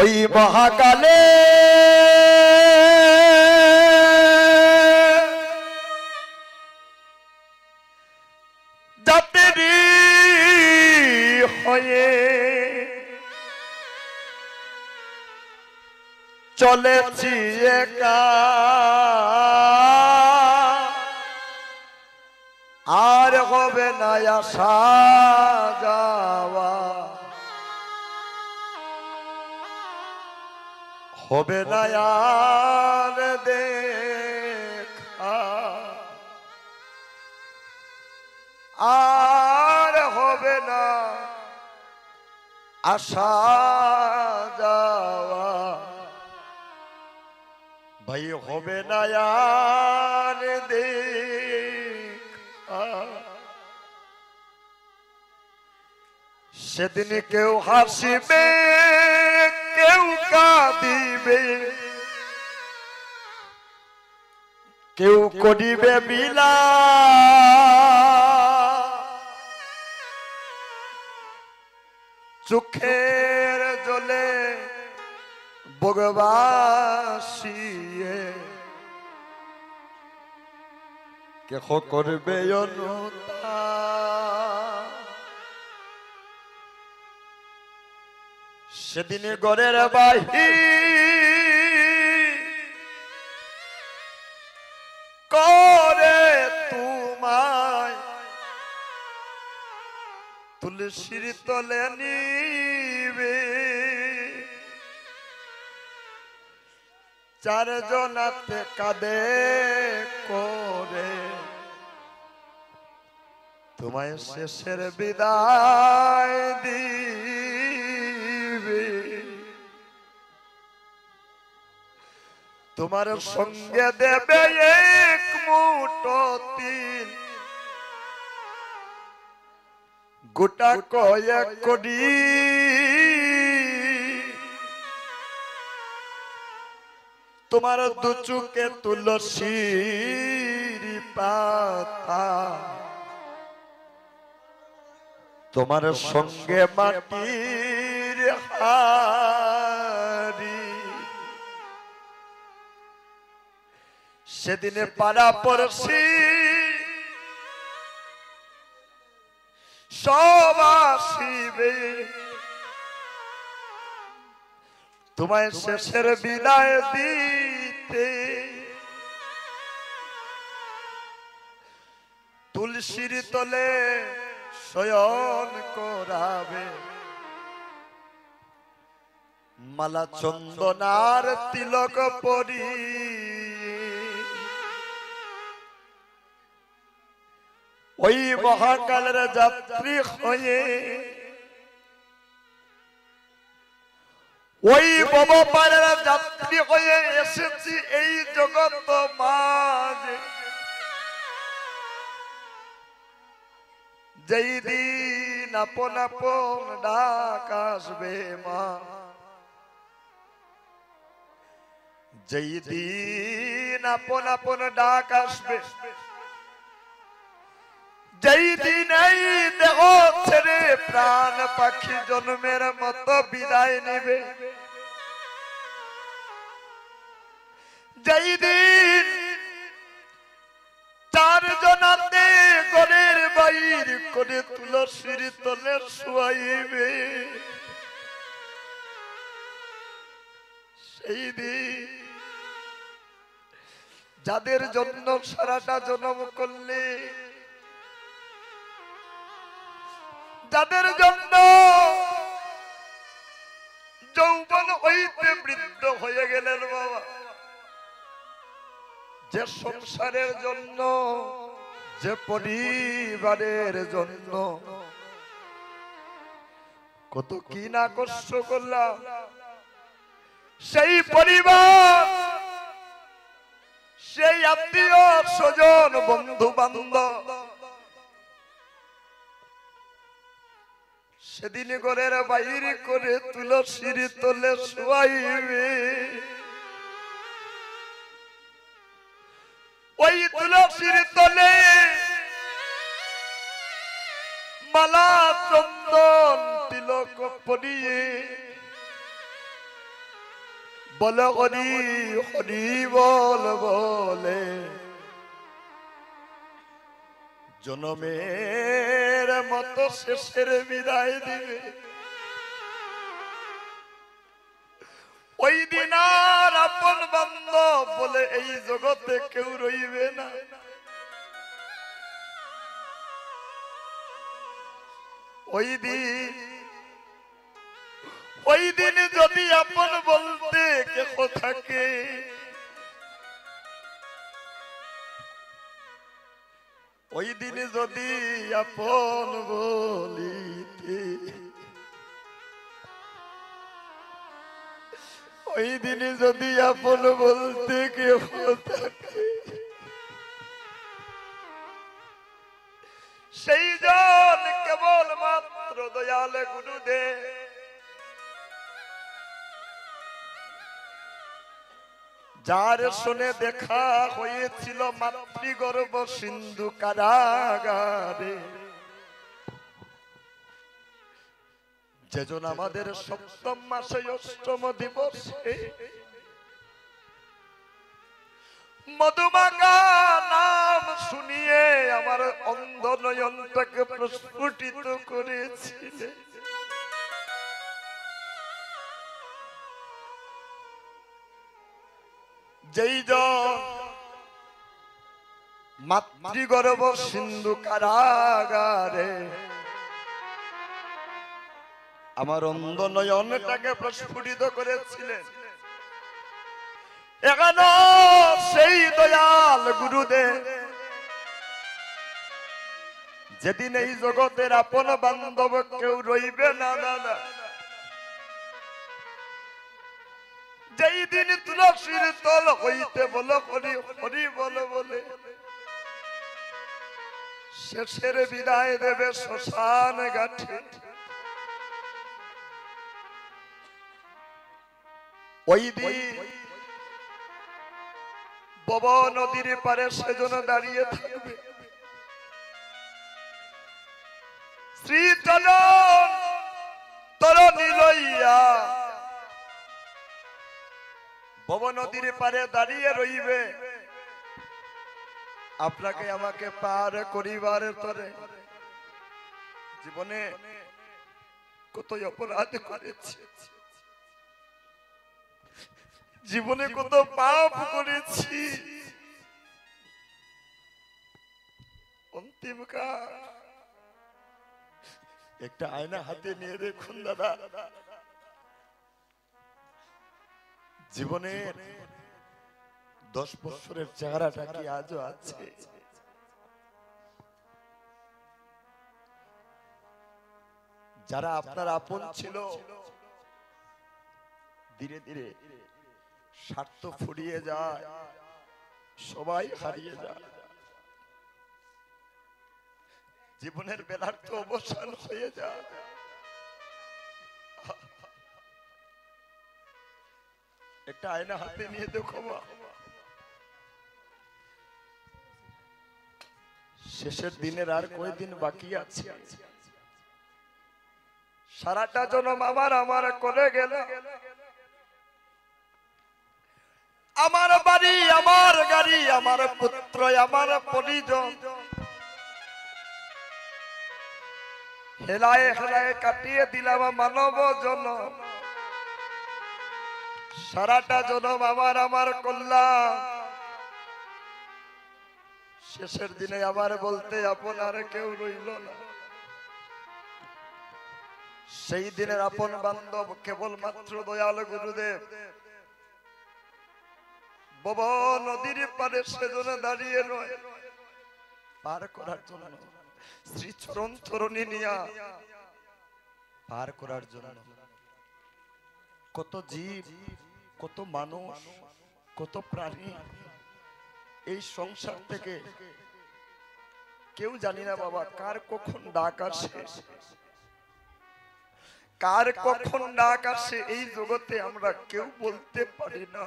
ওই মহাকালে যাত্রী হয়ে চলেছি একা, আর হবে না আসা যাওয়া, হবে না আর দেখা, আর হবে না আসা যাওয়া, ভাই হবে না আর দেখা। সেদিন কেউ হাসিবে কেউ কাঁদিবে, কেউ করিবে বিলাপ, চোখের জলে বগবাসিয়ে কেহ করবে অনুতাপ। সেদিনে গড়ের বাহির করে তোমায় তুলসীর তলে নিবে, চারজনাতে কাঁদে করে তোমায় শেষের বিদায় দিবে। তোমার সঙ্গে দেবে এক মুঠো তিল, গোটা কয়েক কোটি, তোমার দু চোখে তুলসীর পাতা, তোমার সঙ্গে মাটির হাড়ি। সেদিনে পাড়া পড়শি সব আসিবে, তোমায় শেষের বিদায় দিতে, তুলসীর তলে শয়ন করাবে, মালা চন্দনার তিলক পরি। ওই মহাকালের যাত্রী হয়ে ওই ভবপালের যাত্রী হয়ে এসেছি এই জগৎ মাঝে। যেই দিন আপন আপন ডাক আসবে মা, যেই দিন আপন আপন ডাক আসবে, যেই দিন এই দেহ ছেড়ে প্রাণ পাখি জন্মের মতো বিদায় নেবে, যেই দিন চারজনাতে ঘরের বাইর করে তুলসীর তলে শুয়াইবে, সেই দিন যাদের জন্য সারাটা জন্ম করলে, যাদের জন্য যৌবন হইতে বৃদ্ধ হয়ে গেলেন বাবা, যে সংসারের জন্য, যে পরিবারের জন্য কত কি না কষ্ট করলাম, সেই পরিবার, সেই আত্মীয় স্বজন বন্ধু বান্ধব সেদিন ঘরের বাইরে করে তুলসীর তলে শুয়াইবে। ওই তুলসীর তলে মালা চন্দন তিলক পরিয়ে বলো হরি হরি বল বলে জনমের মতো শেষের বিদায় দিবে। ওই দিন আর আপন বান্ধব বলে এই জগতে কেউ রইবে না। ওই দিন যদি আপন বলতে কেউ থাকে, ওই দিন যদি আপন বলিতে, ওই দিন যদি আপন বলতে কেউ থাকে, সেই জন কেবল মাত্র দয়াল গুরুদেব। যার শুনে দেখা হয়েছিল মাতৃগর্ভ সিন্ধু কারাগারে, যেজন আমাদের সপ্তম মাসে অষ্টম দিবসে মধুমাখা নাম শুনিয়ে আমার অন্ধ নয়নটাকে প্রস্ফুটিত করেছিলেন। যেই জন মাতৃগর্ভ সিন্ধু কারাগারে আমার অন্ধ নয়নটাকে প্রস্ফুটিত করেছিলেন, এখনো সেই দয়াল গুরুদেব যেদিন এই জগতের আপন বান্ধব কেউ রইবে না দাদা, যেই দিন তুলসীর তল হইতে বলো হরি হরি বলো বলে শেষের বিদায় দেবে শ্মশান ঘাটে, ওই দিন বব নদীর পারে সেজন দাঁড়িয়ে থাকবে, শ্রী চরণ তরণী লইয়া বব নদীর পারে দাঁড়িয়ে রইবে। আপনাকে আমাকে পার করিবার তরে জীবনে কত অপরাধ করেছি, জীবনে কত পাপ করেছি, অন্তিম কাল একটা আয়না হাতে নিয়ে দেখুন দাদা, জীবনের 10 বছরের চেহারাটা কি আজও আছে? যারা আপনার আপন ছিল ধীরে ধীরে স্বার্থ ফুরিয়ে যায়, সবাই হারিয়ে যায়, জীবনের বেলার্থ অবসান হয়ে যায়। একটা আয়না হাতে নিয়ে দেখো, শেষের দিনের আর কয়দিন বাকি আছে? সারাটা জনম আমার করে গেল, আমার বাড়ি, আমার গাড়ি, আমার পুত্র, আমার পরিজন হেলায় হেলায় কাটিয়ে দিলাম মানব জনম। সারাটা জনম আমার কল্যাণ, শেষের দিনে আবার বলতে আপনার কেউ রইল না। সেই দিনের আপন বান্ধব কেবলমাত্র দয়াল গুরুদেব বব নদীর পারে সেজন্য দাঁড়িয়ে নয়, পার করার জন্য শ্রী চরণ তরণী নিয়া পার করার জন্য কত জীব, কত মানুষ, কত প্রাণী এই সংসার থেকে কেউ জানি না বাবা কার কখন ডাক আসে, কার কখন ডাক আসে এই জগতে আমরা কেউ বলতে পারি না।